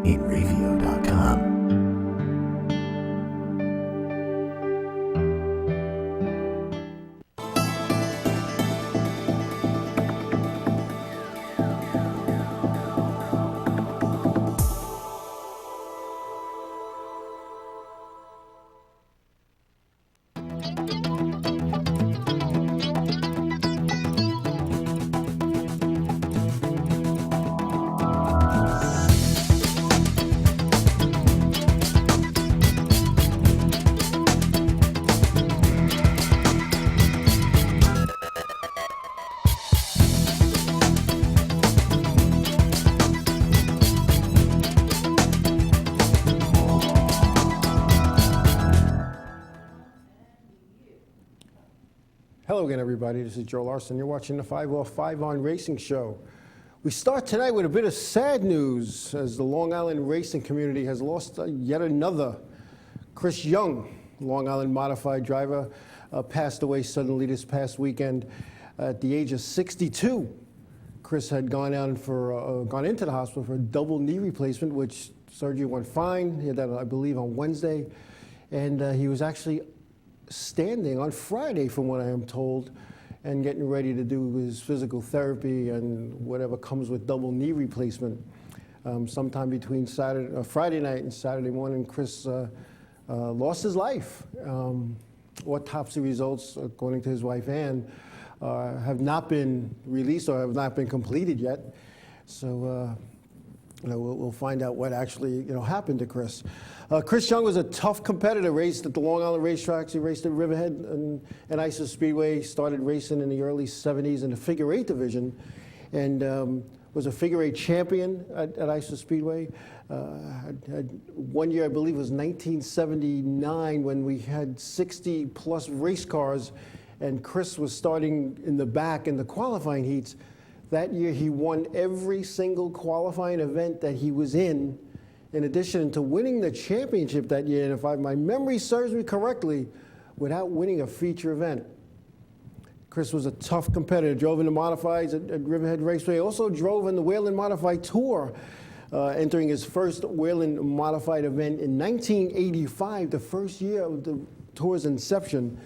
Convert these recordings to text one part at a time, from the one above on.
8radio.com. Hello again, everybody. This is Joe Larson. You're watching the 505 on Racing Show. We start tonight with a bit of sad news as the Long Island racing community has lost yet another. Chris Young, Long Island modified driver, passed away suddenly this past weekend at the age of 62. Chris had gone into the hospital for a double knee replacement, which surgery went fine. He had that, I believe, on Wednesday, and he was actually standing on Friday, from what I am told, and getting ready to do his physical therapy and whatever comes with double knee replacement. Sometime between Friday night and Saturday morning, Chris lost his life. Autopsy results, according to his wife Ann, have not been released or have not been completed yet. So we'll find out what actually happened to Chris. Chris Young was a tough competitor, raced at the Long Island racetracks. He raced at Riverhead and ISO Speedway, started racing in the early 70s in the figure eight division, and was a figure eight champion at ISO Speedway. One year, I believe it was 1979, when we had 60 plus race cars, and Chris was starting in the back in the qualifying heats. That year, he won every single qualifying event that he was in addition to winning the championship that year, and if my memory serves me correctly, without winning a feature event. Chris was a tough competitor, drove in the modifieds at Riverhead Raceway, also drove in the Whelen Modified Tour, entering his first Whelen Modified event in 1985, the first year of the tour's inception.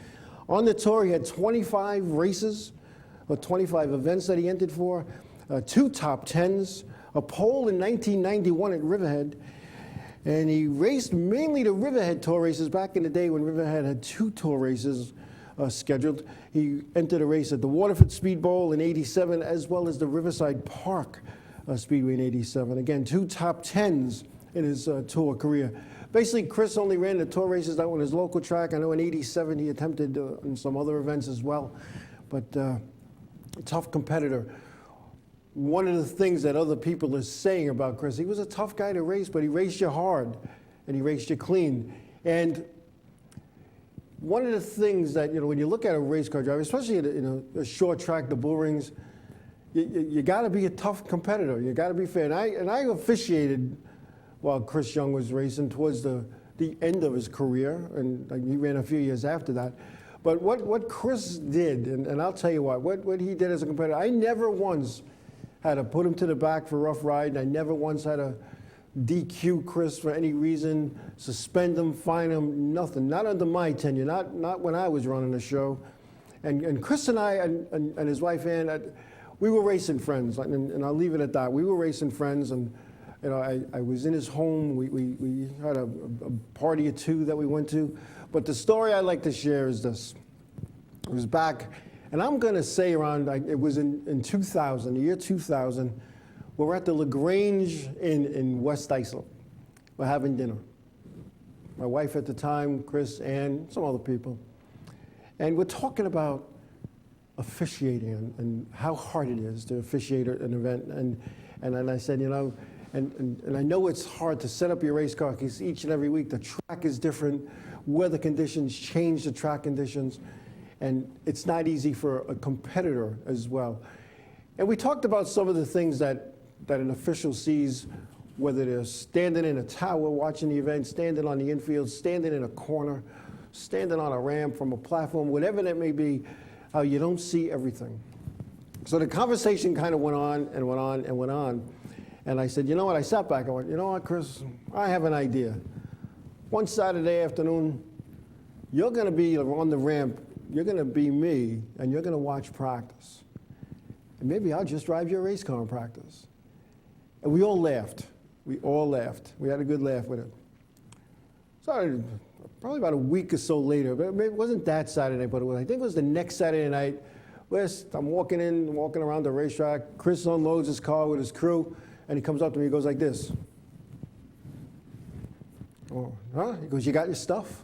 On the tour, he had 25 races, or 25 events that he entered for, 2 top 10s, a pole in 1991 at Riverhead, and he raced mainly the Riverhead Tour races back in the day when Riverhead had 2 tour races scheduled. He entered a race at the Waterford Speed Bowl in '87, as well as the Riverside Park Speedway in '87. Again, 2 top 10s in his tour career. Basically, Chris only ran the tour races out on his local track. I know in '87 he attempted in some other events as well, but a tough competitor. One of the things that other people are saying about Chris, he was a tough guy to race, but he raced you hard, and he raced you clean. And one of the things that, when you look at a race car driver, especially in a short track, the bull rings, you got to be a tough competitor. You got to be fair. And I officiated while Chris Young was racing towards the end of his career, and he ran a few years after that. But what Chris did, and I'll tell you what he did as a competitor, I never once had to put him to the back for rough ride, and I never once had to DQ Chris for any reason, suspend him, fine him, nothing. Not under my tenure, not when I was running the show. And Chris and I and his wife Ann, we were racing friends, and I'll leave it at that. We were racing friends, and I was in his home. We had a party or two that we went to. But the story I like to share is this. It was back, and I'm going to say around, it was in 2000, the year 2000, we're at the LaGrange in West Islip. We're having dinner. My wife at the time, Chris, and some other people. And we're talking about officiating and how hard it is to officiate an event. And I said, and I know it's hard to set up your race car because each and every week the track is different, weather conditions change the track conditions, and it's not easy for a competitor as well. And we talked about some of the things that an official sees, whether they're standing in a tower watching the event, standing on the infield, standing in a corner, standing on a ramp from a platform, whatever that may be, how you don't see everything. So the conversation kind of went on and went on and went on. And I said, you know what? I sat back. I went, you know what, Chris? I have an idea. One Saturday afternoon, you're going to be on the ramp. You're going to be me, and you're going to watch practice. And maybe I'll just drive your race car in practice. And we all laughed. We all laughed. We had a good laugh with it. So probably about a week or so later, but it wasn't that Saturday, but I think it was the next Saturday night. I'm walking around the racetrack. Chris unloads his car with his crew, and he comes up to me. He goes like this. Oh, huh? He goes, you got your stuff?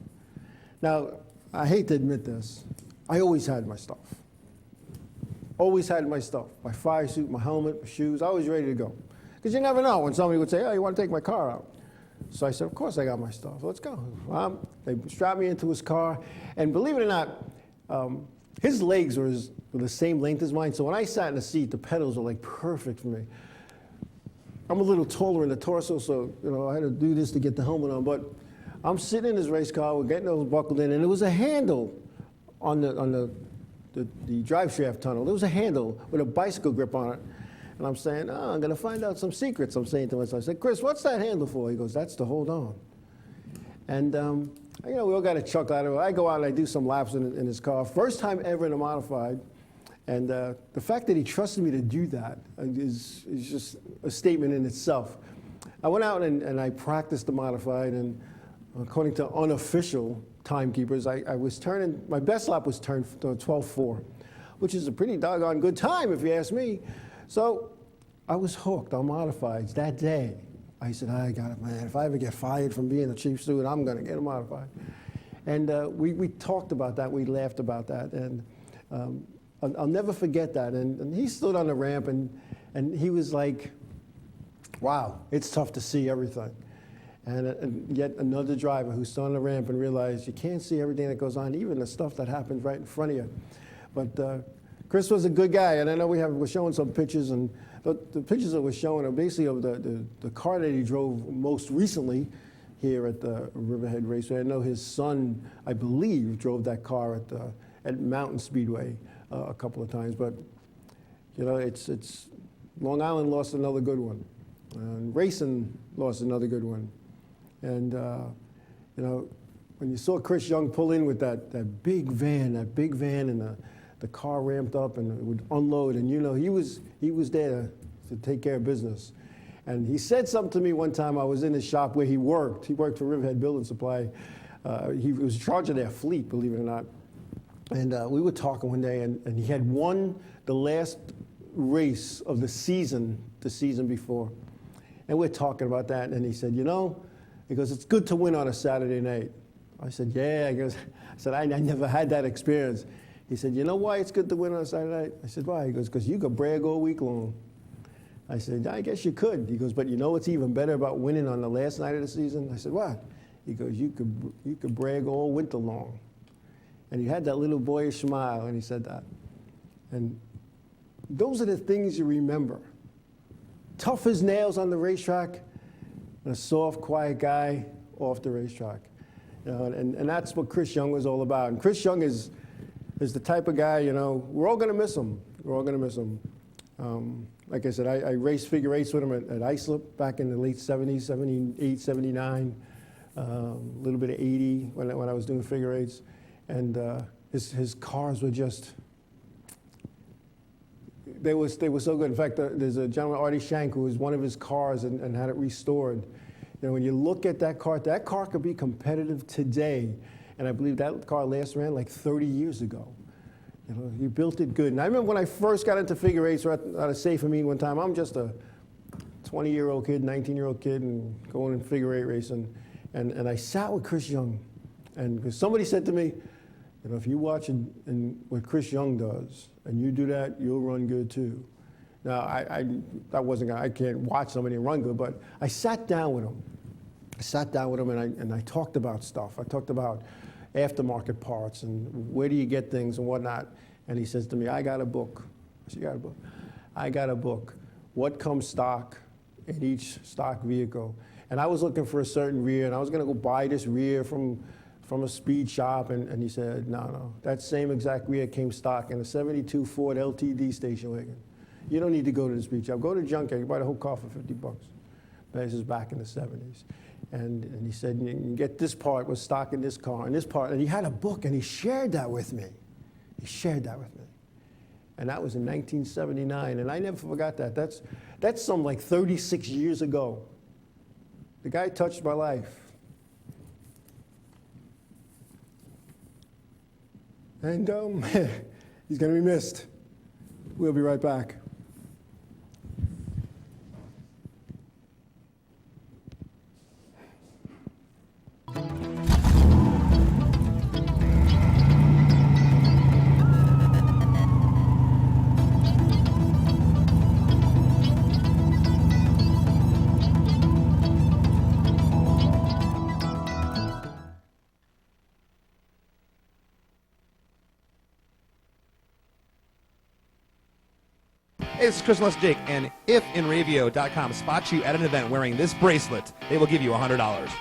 Now, I hate to admit this. I always had my stuff. Always had my stuff. My fire suit, my helmet, my shoes. I was ready to go. Because you never know when somebody would say, oh, you want to take my car out? So I said, of course I got my stuff. Let's go. They strapped me into his car. And believe it or not, his legs were the same length as mine. So when I sat in the seat, the pedals were like perfect for me. I'm a little taller in the torso, so I had to do this to get the helmet on. But I'm sitting in his race car, we're getting those buckled in, and there was a handle on the drive shaft tunnel. There was a handle with a bicycle grip on it. And I'm saying, oh, I'm going to find out some secrets. I'm saying to myself, I said, Chris, what's that handle for? He goes, that's to hold on. And, we all got a chuckle out of it. I go out and I do some laps in his car. First time ever in a modified. And the fact that he trusted me to do that is just a statement in itself. I went out and I practiced the modified, and according to unofficial timekeepers, I was turning, my best lap was turned 12.4, which is a pretty doggone good time if you ask me. So I was hooked on modifieds that day. I said, I got it, man. If I ever get fired from being the chief steward, I'm going to get a modified. And we talked about that. We laughed about that. And I'll never forget that. And he stood on the ramp, and he was like, wow, it's tough to see everything. And yet another driver who stood on the ramp and realized you can't see everything that goes on, even the stuff that happens right in front of you. But Chris was a good guy, and I know we're showing some pictures, and the pictures that we're showing are basically of the car that he drove most recently here at the Riverhead Raceway. I know his son, I believe, drove that car at Mountain Speedway a couple of times, but it's Long Island lost another good one, and racing lost another good one, and when you saw Chris Young pull in with that big van, and the car ramped up and it would unload, and he was there to take care of business. And he said something to me one time. I was in his shop where he worked. He worked for Riverhead Building Supply. He was in charge of their fleet, believe it or not. And we were talking one day, and he had won the last race of the season before. And we're talking about that, and he said, he goes, it's good to win on a Saturday night. I said, yeah. I said, I never had that experience. He said, you know why it's good to win on a Saturday night? I said, why? He goes, because you could brag all week long. I said, I guess you could. He goes, but you know what's even better about winning on the last night of the season? I said, what? He goes, you could brag all winter long. And he had that little boyish smile, and he said that. And those are the things you remember. Tough as nails on the racetrack, and a soft, quiet guy off the racetrack. And that's what Chris Young was all about. And Chris Young is the type of guy, we're all going to miss him. We're all going to miss him. Like I said, I raced figure eights with him at Islip back in the late 70s, 78, 79, a little bit of 80 when I was doing figure eights. And his cars were just, they were so good. In fact, there's a gentleman, Artie Shank, who was one of his cars and had it restored. When you look at that car could be competitive today. And I believe that car last ran like 30 years ago. He built it good. And I remember when I first got into figure eights at a Safer meet one time, I'm just a 20-year-old kid, 19-year-old kid, and going in figure eight racing. And I sat with Chris Young. And somebody said to me, if you watch what Chris Young does, and you do that, you'll run good too. Now, I can't watch somebody run good, but I sat down with him. And I talked about stuff. I talked about aftermarket parts and where do you get things and whatnot. And he says to me, I got a book. I said, you got a book? I got a book. What comes stock in each stock vehicle? And I was looking for a certain rear, and I was going to go buy this rear from a speed shop. And he said, no, that same exact rear came stock in a 72 Ford LTD station wagon. You don't need to go to this beach. I'll go to the junkyard. You buy the whole car for $50. But this is back in the 70s. And he said, you can get this part was stock in this car, and this part. And he had a book, and he shared that with me. He shared that with me. And that was in 1979, and I never forgot that. That's some like 36 years ago. The guy touched my life. And he's going to be missed. We'll be right back. Hey, this is Chris Les Jake, and if InRavio.com spots you at an event wearing this bracelet, they will give you $100.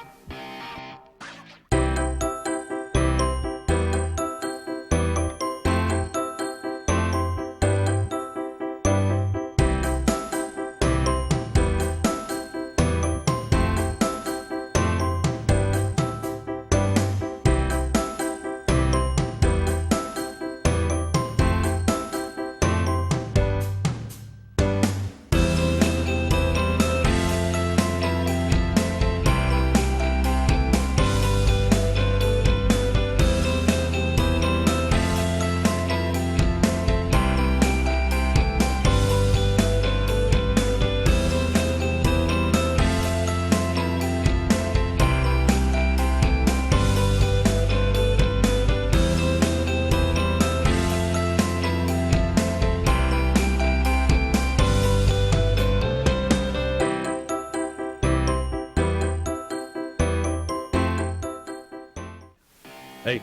Hey,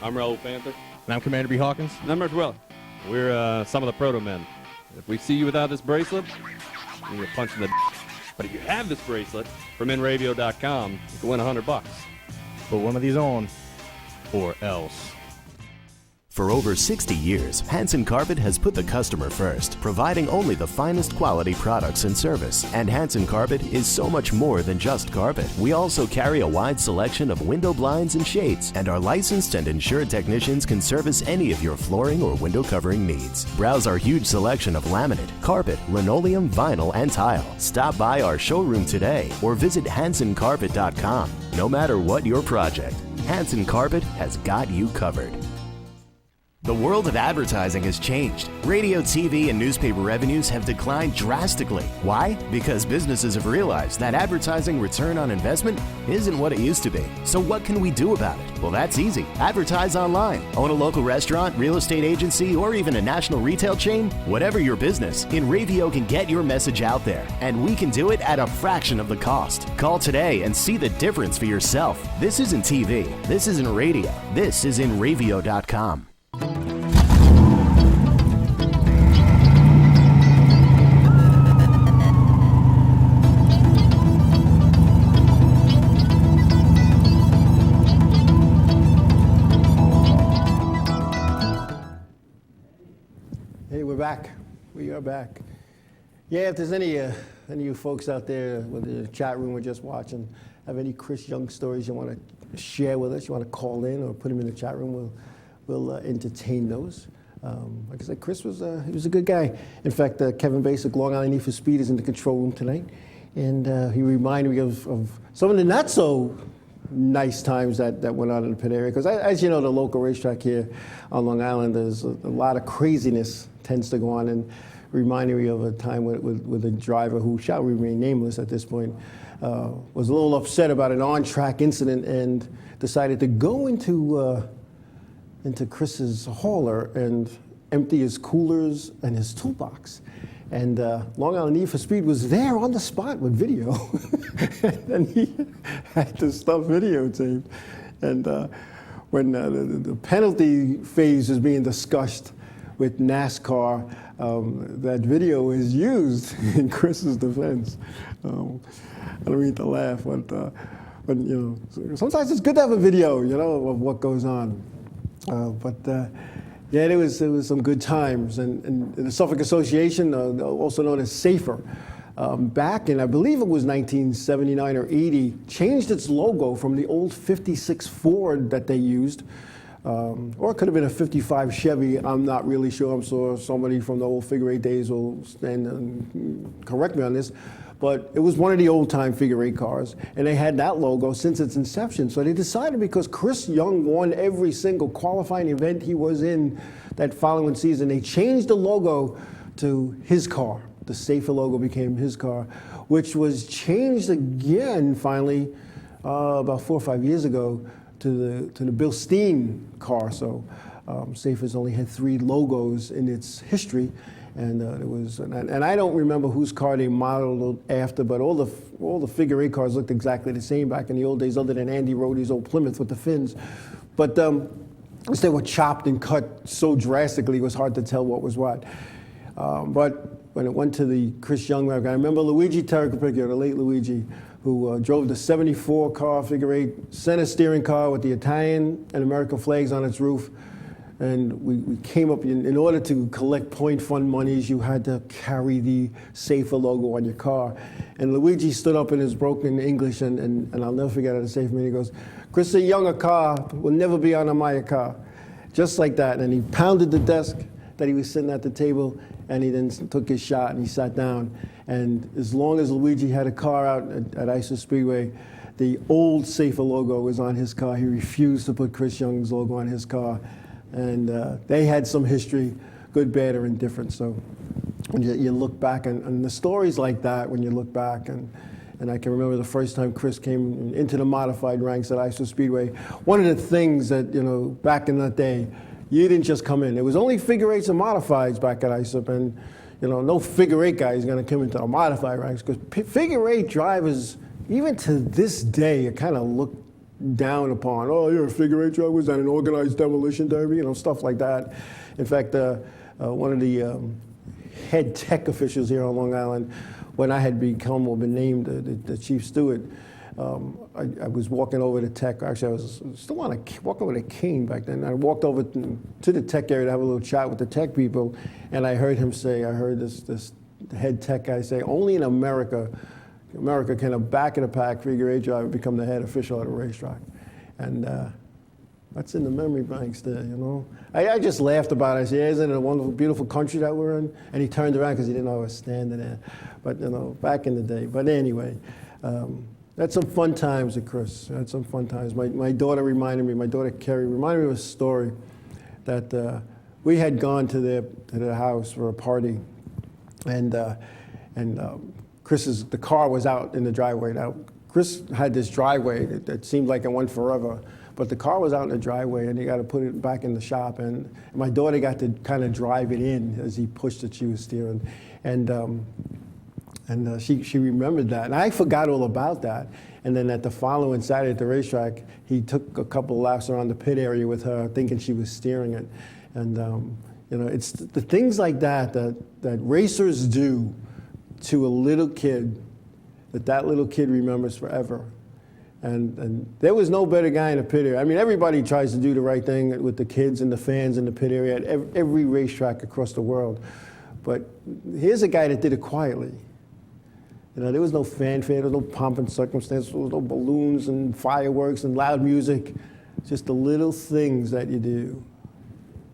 I'm Raul Panther. And I'm Commander B. Hawkins. And I'm Rich Weller. We're some of the proto men. If we see you without this bracelet, you're punching the But if you have this bracelet from InRavio.com, you can win $100. Put one of these on, or else. For over 60 years, Hanson Carpet has put the customer first, providing only the finest quality products and service. And Hanson Carpet is so much more than just carpet. We also carry a wide selection of window blinds and shades, and our licensed and insured technicians can service any of your flooring or window covering needs. Browse our huge selection of laminate, carpet, linoleum, vinyl, and tile. Stop by our showroom today or visit HansonCarpet.com. No matter what your project, Hanson Carpet has got you covered. The world of advertising has changed. Radio, TV, and newspaper revenues have declined drastically. Why? Because businesses have realized that advertising return on investment isn't what it used to be. So what can we do about it? Well, that's easy. Advertise online. Own a local restaurant, real estate agency, or even a national retail chain? Whatever your business, InRavio can get your message out there. And we can do it at a fraction of the cost. Call today and see the difference for yourself. This isn't TV. This isn't radio. This is InRavio.com. Hey, we're back. We are back. Yeah, if there's any of you folks out there, whether in the chat room or just watching, have any Chris Young stories you want to share with us, you want to call in or put them in the chat room, we'll entertain those. Like I said, Chris was he was a good guy. In fact, Kevin Basic, Long Island Need for Speed, is in the control room tonight, and he reminded me of some of the not so nice times that went on in the pit area. Because as you know, the local racetrack here on Long Island, there's a lot of craziness tends to go on, and reminded me of a time with a driver who shall remain nameless at this point, was a little upset about an on-track incident and decided to go into Chris's hauler and empty his coolers and his toolbox. And Long Island Need for Speed was there on the spot with video. And he had the stuff videotaped. And when the penalty phase is being discussed with NASCAR, that video is used in Chris's defense. I don't mean to laugh, but you know, sometimes it's good to have a video, you know, of what goes on. But Yeah, there was some good times, and the Suffolk Association, also known as SAFER, back in, I believe it was 1979 or 80, changed its logo from the old 56 Ford that they used, or it could have been a 55 Chevy. I'm not really sure. I'm sure somebody from the old figure eight days will stand and correct me on this. But it was one of the old-time figure-eight cars, and they had that logo since its inception. So they decided, because Chris Young won every single qualifying event he was in that following season, they changed the logo to his car. The SAFER logo became his car, which was changed again finally about 4 or 5 years ago to the Bill Steen car. So SAFER's only had 3 logos in its history. And and I don't remember whose car they modeled after, but all the figure eight cars looked exactly the same back in the old days, other than Andy Rohde's old Plymouth with the fins. But they were chopped and cut so drastically, it was hard to tell what was what. But when it went to the Chris Young record, I remember Luigi Terracapicchio, the late Luigi, who drove the '74 car figure eight center steering car with the Italian and American flags on its roof. And we came up, in order to collect point fund monies, you had to carry the SAFER logo on your car. And Luigi stood up in his broken English, and I'll never forget it, at a SAFER meeting, he goes, "Chris Young car will never be on a Maya car." Just like that. And he pounded the desk that he was sitting at the table, and he then took his shot and he sat down. And as long as Luigi had a car out at ISO Speedway, the old SAFER logo was on his car. He refused to put Chris Young's logo on his car. And they had some history, good, bad, or indifferent. So when you look back, and the stories like that, when you look back, and I can remember the first time Chris came into the modified ranks at ISO Speedway, one of the things that, back in that day, you didn't just come in. There was only figure eights and modifieds back at ISO, and no figure eight guy is going to come into the modified ranks, because figure eight drivers, even to this day, are kind of looked down upon. "Oh, you're a figure eight driver, was that an organized demolition derby?" Stuff like that. In fact, one of the head tech officials here on Long Island, when I had become or been named the chief steward, I was walking over to tech. Actually, I was still walking with a cane back then. I walked over to the tech area to have a little chat with the tech people, and I heard him say, I heard this head tech guy say, "Only in America can a back-of-the-pack figure eight driver become the head official at a racetrack." And that's in the memory banks there, I just laughed about it. I said, "Isn't it a wonderful, beautiful country that we're in?" And he turned around because he didn't know I was standing there. But, back in the day. But anyway, that's some fun times at Chris. That's some fun times. My daughter Carrie reminded me of a story that we had gone to their house for a party, and the car was out in the driveway. Now, Chris had this driveway that seemed like it went forever, but the car was out in the driveway, and he got to put it back in the shop. And my daughter got to kind of drive it in as he pushed it. She was steering, and she remembered that, and I forgot all about that. And then at the following Saturday at the racetrack, he took a couple of laps around the pit area with her, thinking she was steering it. And it's the things like that racers do to a little kid, that little kid remembers forever. And there was no better guy in the pit area. I mean, everybody tries to do the right thing with the kids and the fans in the pit area at every racetrack across the world. But here's a guy that did it quietly. There was no fanfare, there was no pomp and circumstance, there was no balloons and fireworks and loud music. Just the little things that you do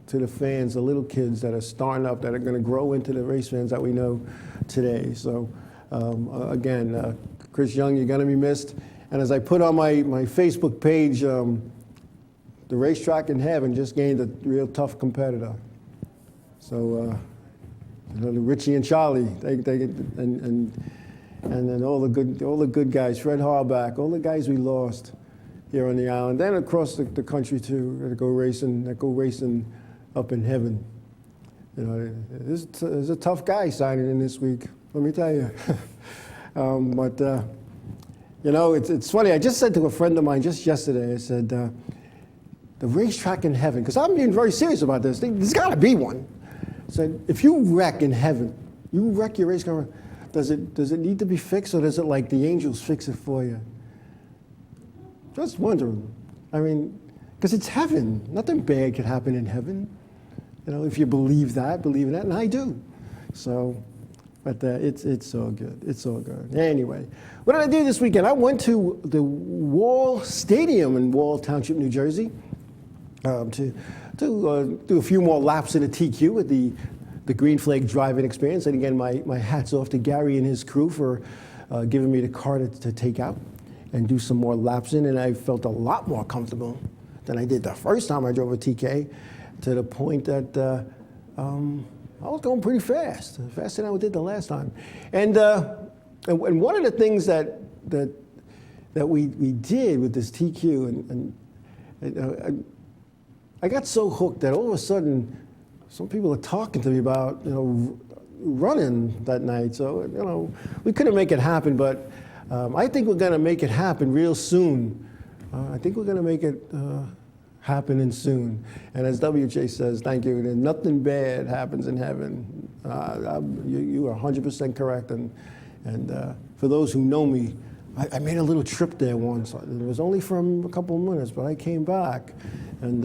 to the fans, the little kids that are starting up, that are going to grow into the race fans that we know today. So again, Chris Young, you're going to be missed. And as I put on my Facebook page, the racetrack in heaven just gained a real tough competitor. So Richie and Charlie, and then all the good guys, Fred Harback, all the guys we lost here on the island, then across the country too, that go racing up in heaven. There's a tough guy signing in this week, let me tell you. It's funny. I just said to a friend of mine just yesterday, I said, the racetrack in heaven, because I'm being very serious about this. There's got to be one. I said, if you wreck in heaven, you wreck your race car, does it need to be fixed, or does it like the angels fix it for you? Just wondering. I mean, because it's heaven. Nothing bad could happen in heaven. if you believe in that, and I do. So, but it's all good. It's all good. Anyway, what did I do this weekend? I went to the Wall Stadium in Wall Township, New Jersey, to do a few more laps in a TQ with the Green Flag driving experience. And again, my hat's off to Gary and his crew for giving me the car to take out and do some more laps in. And I felt a lot more comfortable than I did the first time I drove a TK, to the point that I was going pretty fast, faster than I did the last time. And one of the things that we did with this TQ, and I got so hooked that all of a sudden, some people are talking to me about running that night. So we couldn't make it happen, but I think we're going to make it happen real soon. I think we're going to make it happening soon. And as WJ says, thank you. Nothing bad happens in heaven. You are 100% correct. And for those who know me, I made a little trip there once. It was only for a couple of minutes, but I came back. And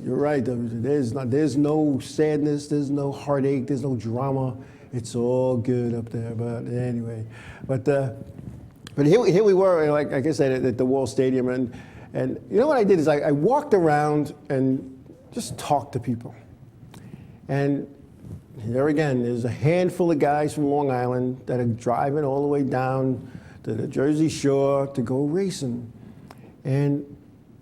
you're right, WJ. There's no sadness, there's no heartache, there's no drama. It's all good up there. But anyway, but here we were, like I said, at the Wall Stadium, and you know what I did is I walked around and just talked to people. And there again, there's a handful of guys from Long Island that are driving all the way down to the Jersey Shore to go racing. And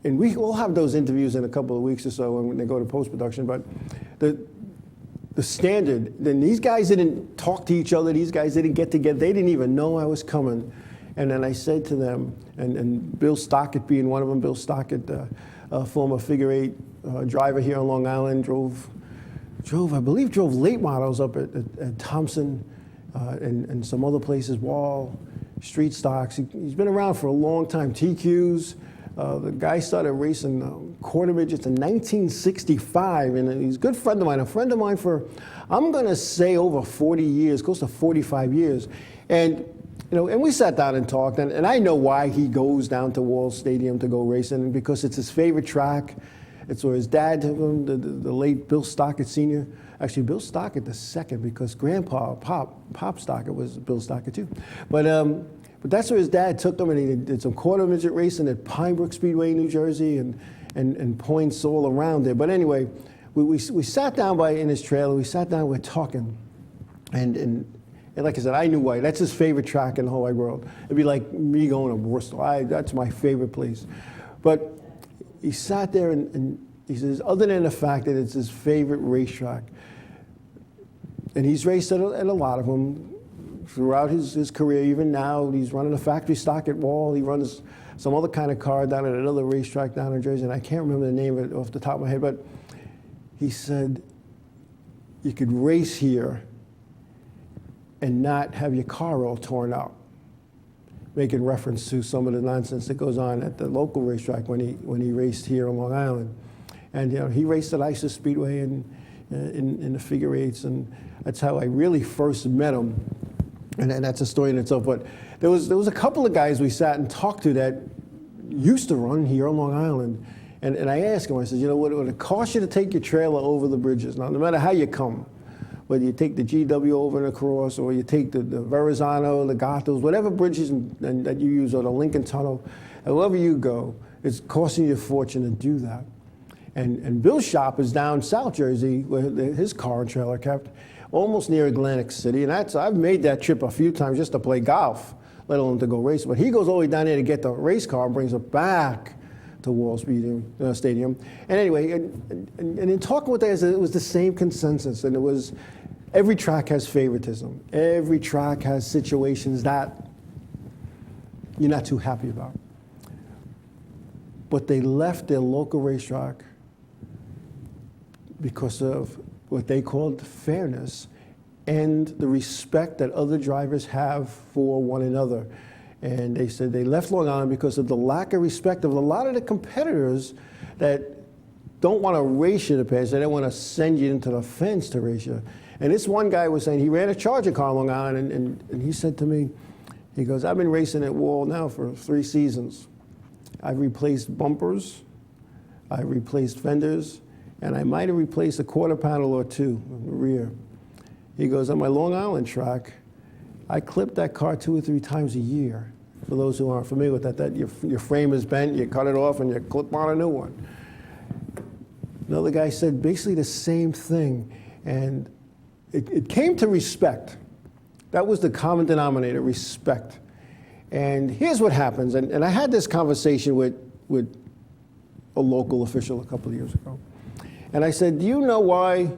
we will have those interviews in a couple of weeks or so when they go to post-production. But the standard, then these guys didn't talk to each other. These guys didn't get together. They didn't even know I was coming. And then I said to them, and Bill Stockett being one of them, Bill Stockett, former figure eight driver here on Long Island, drove late models up at Thompson and some other places, Wall, street stocks. He's been around for a long time, TQs. The guy started racing quarter midgets in 1965, and he's a good friend of mine for, I'm going to say, over 40 years, close to 45 years. And and we sat down and talked, and I know why he goes down to Wall Stadium to go racing, because it's his favorite track. It's where his dad took him, the late Bill Stockett Sr. Actually, Bill Stockett the second, because Grandpa, Pop Stockett was Bill Stockett too. But that's where his dad took him, and he did some quarter midget racing at Pinebrook Speedway, New Jersey, and points all around there. But anyway, we sat down in his trailer. We sat down, we're talking, and like I said, I knew why. That's his favorite track in the whole wide world. It'd be like me going to Bristol. That's my favorite place. But he sat there and he says, other than the fact that it's his favorite racetrack, and he's raced at a lot of them throughout his career, even now. He's running a factory stock at Wall. He runs some other kind of car down at another racetrack down in Jersey, and I can't remember the name of it off the top of my head, but he said, you could race here and not have your car all torn up, making reference to some of the nonsense that goes on at the local racetrack when he raced here on Long Island. And he raced at Isis Speedway in the figure eights, and that's how I really first met him. And that's a story in itself. But there was a couple of guys we sat and talked to that used to run here on Long Island. And I asked him, I said, what would it cost you to take your trailer over the bridges? Now, no matter how you come, whether you take the GW over and across, or you take the Verrazano, the Gatos, whatever bridges that you use, or the Lincoln Tunnel, however you go, it's costing you a fortune to do that. And Bill's shop is down South Jersey, where his car and trailer kept, almost near Atlantic City. And I've made that trip a few times just to play golf, let alone to go race. But he goes all the way down there to get the race car and brings it back to Wall Stadium. And anyway, and in talking with guys, it was the same consensus. And it was, every track has favoritism. Every track has situations that you're not too happy about. But they left their local racetrack because of what they called fairness and the respect that other drivers have for one another. And they said they left Long Island because of the lack of respect of a lot of the competitors that don't want to race you to pass. They don't want to send you into the fence to race you. And this one guy was saying, he ran a Charger car on Long Island, and he said to me, he goes, I've been racing at Wall now for 3 seasons. I've replaced bumpers, I've replaced fenders, and I might have replaced a quarter panel or two in the rear. He goes, on my Long Island track, I clip that car 2 or 3 times a year. For those who aren't familiar with that, your frame is bent, you cut it off, and you clip on a new one. Another guy said basically the same thing, and it came to respect. That was the common denominator, respect. And here's what happens, and I had this conversation with a local official a couple of years ago. And I said, do you know why,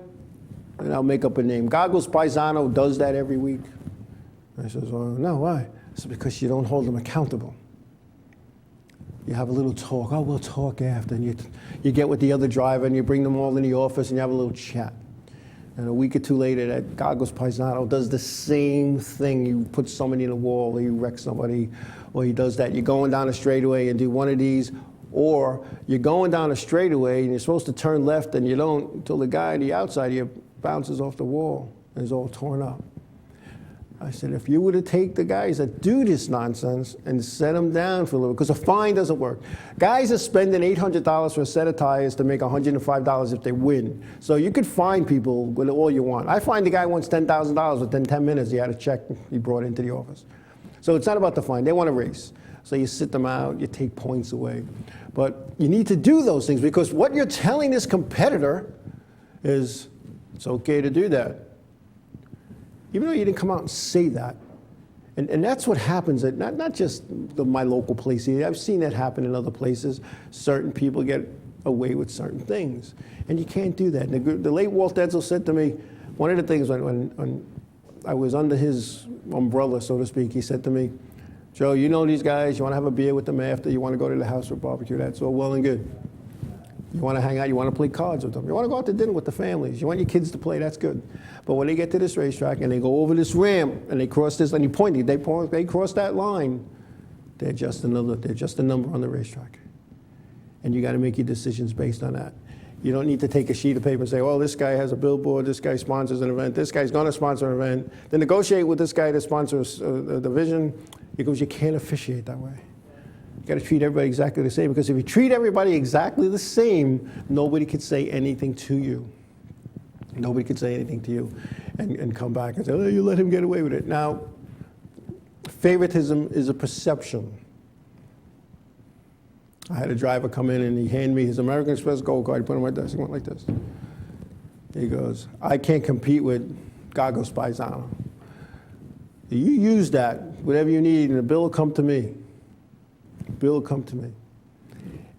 and I'll make up a name, Goggles Paisano does that every week? I says, well, no, why? It's because you don't hold them accountable. You have a little talk, oh, we'll talk after, and you get with the other driver and you bring them all in the office and you have a little chat. And a week or two later, that Goggles Paisano does the same thing. You put somebody in a wall, or you wreck somebody, or he does that. You're going down a straightaway and do one of these, or you're going down a straightaway and you're supposed to turn left and you don't until the guy on the outside here bounces off the wall and is all torn up. I said, if you were to take the guys that do this nonsense and set them down for a little, because a fine doesn't work. Guys are spending $800 for a set of tires to make $105 if they win. So you could fine people with all you want. I fined the guy once $10,000 within 10 minutes. He had a check he brought into the office. So it's not about the fine. They want to race. So you sit them out, you take points away. But you need to do those things, because what you're telling this competitor is it's okay to do that. Even though you didn't come out and say that. And that's what happens at not just my local place. I've seen that happen in other places. Certain people get away with certain things. And you can't do that. And the late Walt Edsel said to me, one of the things when I was under his umbrella, so to speak, he said to me, Joe, you know these guys, you want to have a beer with them after, you want to go to the house for a barbecue, that's all well and good. You want to hang out, you want to play cards with them. You want to go out to dinner with the families. You want your kids to play, that's good. But when they get to this racetrack and they go over this ramp and they cross this, and you point, they cross that line, they're just a number on the racetrack. And you got to make your decisions based on that. You don't need to take a sheet of paper and say, well, this guy has a billboard, this guy sponsors an event, this guy's going to sponsor an event. Then negotiate with this guy that sponsors a division, because you can't officiate that way. You got to treat everybody exactly the same, because if you treat everybody exactly the same, nobody could say anything to you. Nobody could say anything to you and come back and say, oh, you let him get away with it. Now, favoritism is a perception. I had a driver come in and he handed me his American Express Gold Card. He put it on my desk. He went like this. He goes, I can't compete with Goggles Paisano. You use that, whatever you need, and the bill will come to me. Bill will come to me.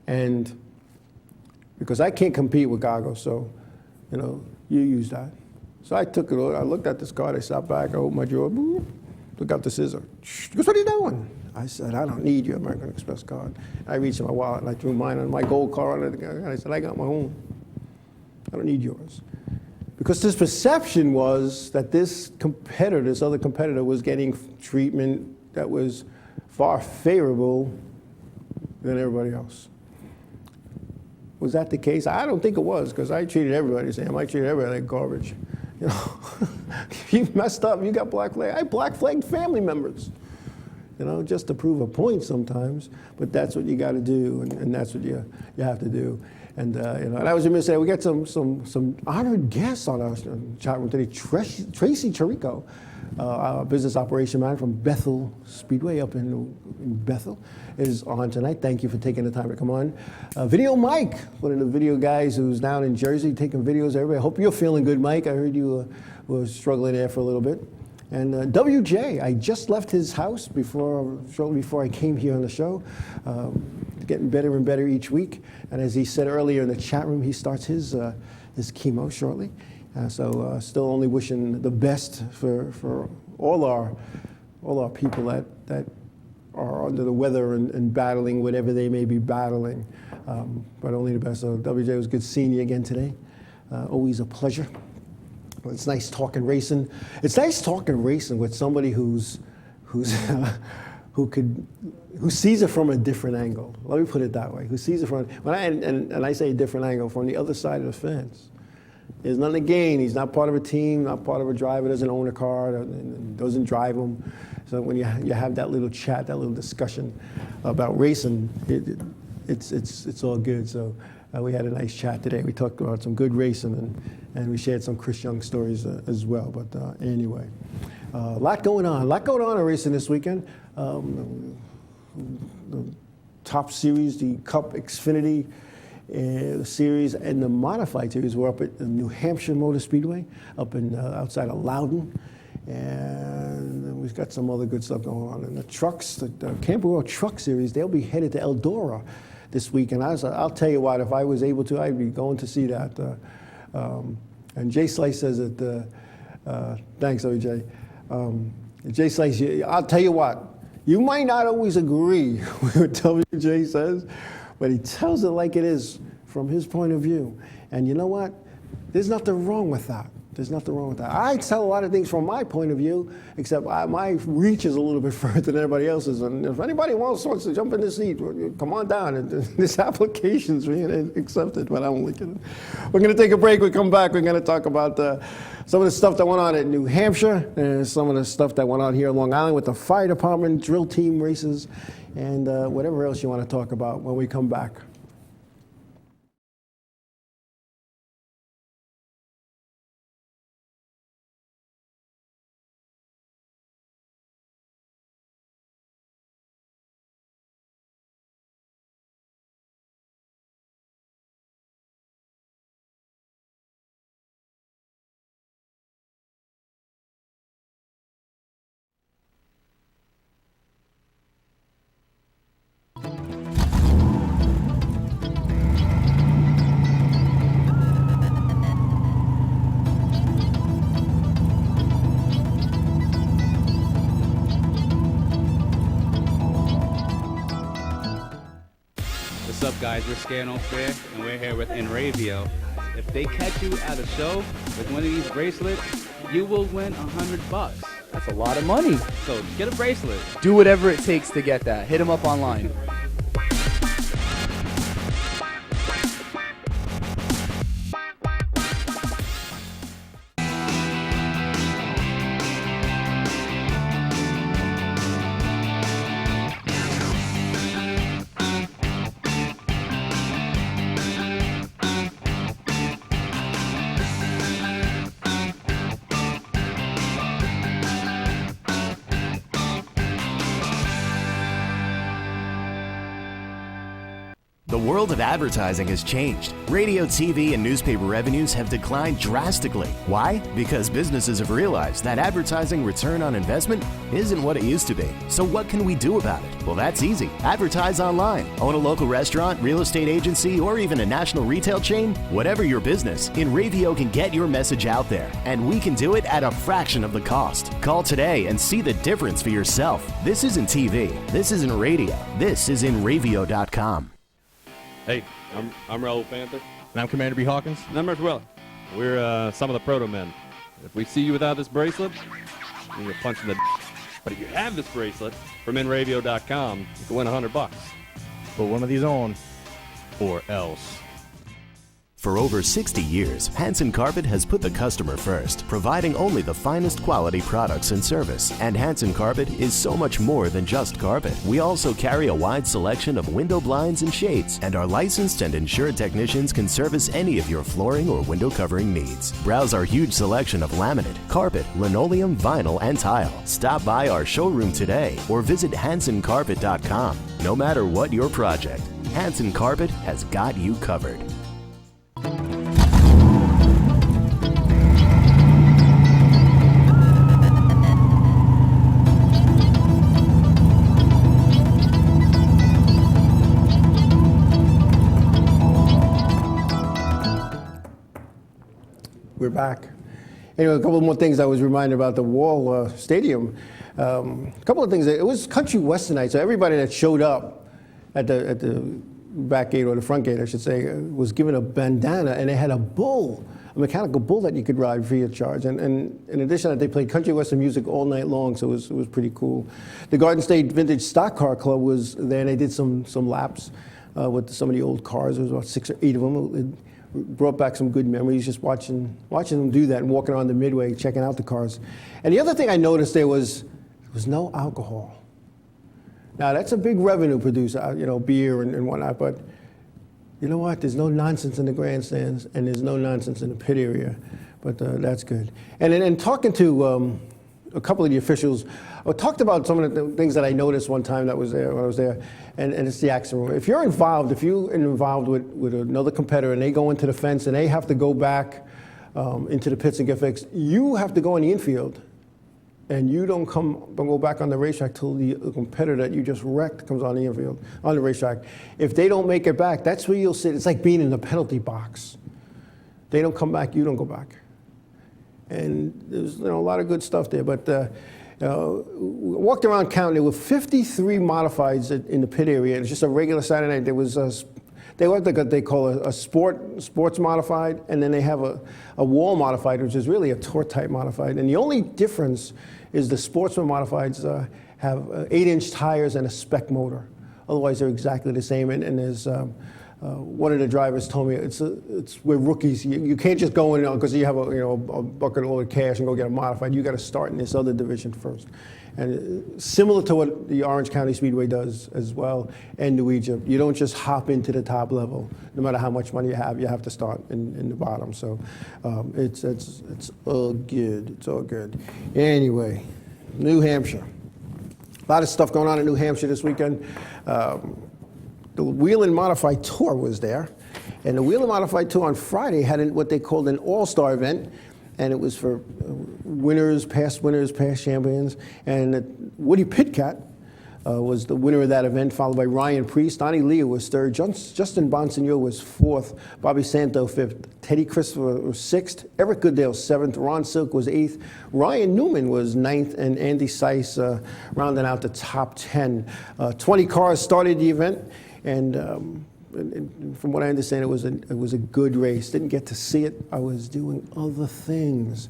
And because I can't compete with Goggles, so, you use that. So I took it, I looked at this card, I sat back, I opened my drawer, boop, took out the scissor. He goes, what are you doing? I said, I don't need your American Express card. I reached in my wallet and I threw mine on my gold card on it, and I said, I got my own. I don't need yours. Because this perception was that this other competitor was getting treatment that was far favorable than everybody else. Was that the case? I don't think it was, because I treated everybody the same. I treated everybody like garbage. If you messed up, you got black flagged. I black flagged family members, just to prove a point sometimes. But that's what you got to do, and that's what you have to do. And and I was going to say, we got some honored guests on our chat room today. Tracy Chirico, our business operation man from Bethel Speedway up in Bethel, is on tonight. Thank you for taking the time to come on. Video Mike, one of the video guys who's down in Jersey taking videos. Everybody, I hope you're feeling good, Mike. I heard you were struggling there for a little bit. And WJ, I just left his house shortly before I came here on the show. Getting better and better each week. And as he said earlier in the chat room, he starts his chemo shortly. So still only wishing the best for all our people that are under the weather and battling whatever they may be battling. But only the best. So WJ, it was good seeing you again today. Always a pleasure. It's nice talking racing. It's nice talking racing with somebody who sees it from a different angle. Let me put it that way. Who sees it from, and I say a different angle, from the other side of the fence. There's nothing to gain. He's not part of a team, not part of a driver, doesn't own a car, doesn't drive them. So when you have that little chat, that little discussion about racing, it's all good. So We had a nice chat today. We talked about some good racing, and we shared some Chris Young stories as well. But anyway, a lot going on. A lot going on in racing this weekend. The top series, the Cup Xfinity series, and the Modified series were up at the New Hampshire Motor Speedway, up in outside of Loudon. And we've got some other good stuff going on. And the trucks, the Camping World Truck Series, they'll be headed to Eldora this week. And I'll tell you what, if I was able to, I'd be going to see that. And Jay Slice says that, thanks, OJ. Jay Slice, I'll tell you what, you might not always agree with what WJ says, but he tells it like it is from his point of view. And you know what? There's nothing wrong with that. There's nothing wrong with that. I tell a lot of things from my point of view, except my reach is a little bit further than everybody else's. And if anybody wants to jump in this seat, come on down. This application's being accepted, but I'm only kidding. We're going to take a break. We come back. We're going to talk about some of the stuff that went on at New Hampshire and some of the stuff that went on here in Long Island with the fire department, drill team races, and whatever else you want to talk about when we come back. What's up, guys? We're Scare No Fair, and we're here with Enravio. If they catch you at a show with one of these bracelets, you will win $100. That's a lot of money. So get a bracelet. Do whatever it takes to get that. Hit them up online. The world of advertising has changed. Radio, TV, and newspaper revenues have declined drastically. Why? Because businesses have realized that advertising return on investment isn't what it used to be. So what can we do about it? Well, that's easy. Advertise online. Own a local restaurant, real estate agency, or even a national retail chain? Whatever your business, Enravio can get your message out there, and we can do it at a fraction of the cost. Call today and see the difference for yourself. This isn't TV. This isn't radio. This is Enravio.com. Hey, I'm Raul Panther. And I'm Commander B. Hawkins. And I'm Russ Weller. We're some of the proto men. If we see you without this bracelet, you're punching the But if you have this bracelet from Enravio.com, you can win $100. Put one of these on, or else. For over 60 years, Hanson Carpet has put the customer first, providing only the finest quality products and service. And Hanson Carpet is so much more than just carpet. We also carry a wide selection of window blinds and shades, and our licensed and insured technicians can service any of your flooring or window covering needs. Browse our huge selection of laminate, carpet, linoleum, vinyl, and tile. Stop by our showroom today or visit HansonCarpet.com. No matter what your project, Hanson Carpet has got you covered. We're back. Anyway, a couple more things I was reminded about the Wall Stadium. A couple of things. It was country western night, so everybody that showed up at the back gate, or the front gate, I should say, was given a bandana, and they had a bull, a mechanical bull that you could ride free of charge. And in addition to that, they played country western music all night long, so it was pretty cool. The Garden State Vintage Stock Car Club was there, and they did some laps with some of the old cars. There was about 6 or 8 of them. It brought back some good memories, just watching them do that and walking around the Midway, checking out the cars. And the other thing I noticed, there was no alcohol. Now, that's a big revenue producer, beer and whatnot, but You know what? There's no nonsense in the grandstands, and there's no nonsense in the pit area, but that's good. And talking to a couple of the officials, I talked about some of the things that I noticed one time that was there when I was there, and it's the accident room. If you're involved with another competitor and they go into the fence and they have to go back into the pits and get fixed, you have to go in the infield. And you don't go back on the racetrack till the competitor that you just wrecked comes on the infield, on the racetrack. If they don't make it back, that's where you'll sit. It's like being in the penalty box. They don't come back, you don't go back. And there's a lot of good stuff there. But walked around counting, there were 53 modifieds in the pit area. It's just a regular Saturday night. There was what they call a sports modified, and then they have a wall modified, which is really a tour type modified. And the only difference is the sportsman modifieds have 8-inch tires and a spec motor. Otherwise, they're exactly the same. And there's one of the drivers told me we're rookies. You can't just go in because you have a bucket load of cash and go get a modified. You got to start in this other division first. And similar to what the Orange County Speedway does as well, and New Egypt, you don't just hop into the top level. No matter how much money you have to start in the bottom. So it's all good. It's all good. Anyway, New Hampshire. A lot of stuff going on in New Hampshire this weekend. The Whelen Modified Tour was there, and the Whelen Modified Tour on Friday had what they called an all-star event. And it was for winners, past champions. And Woody Pitkat was the winner of that event, followed by Ryan Priest. Donnie Leah was third. Justin Bonsignor was fourth. Bobby Santo fifth. Teddy Christopher was sixth. Eric Goodale seventh. Ron Silk was eighth. Ryan Newman was ninth. And Andy Seiss rounding out the top 10. 20 cars started the event. And from what I understand, it was a good race. Didn't get to see it. I was doing other things.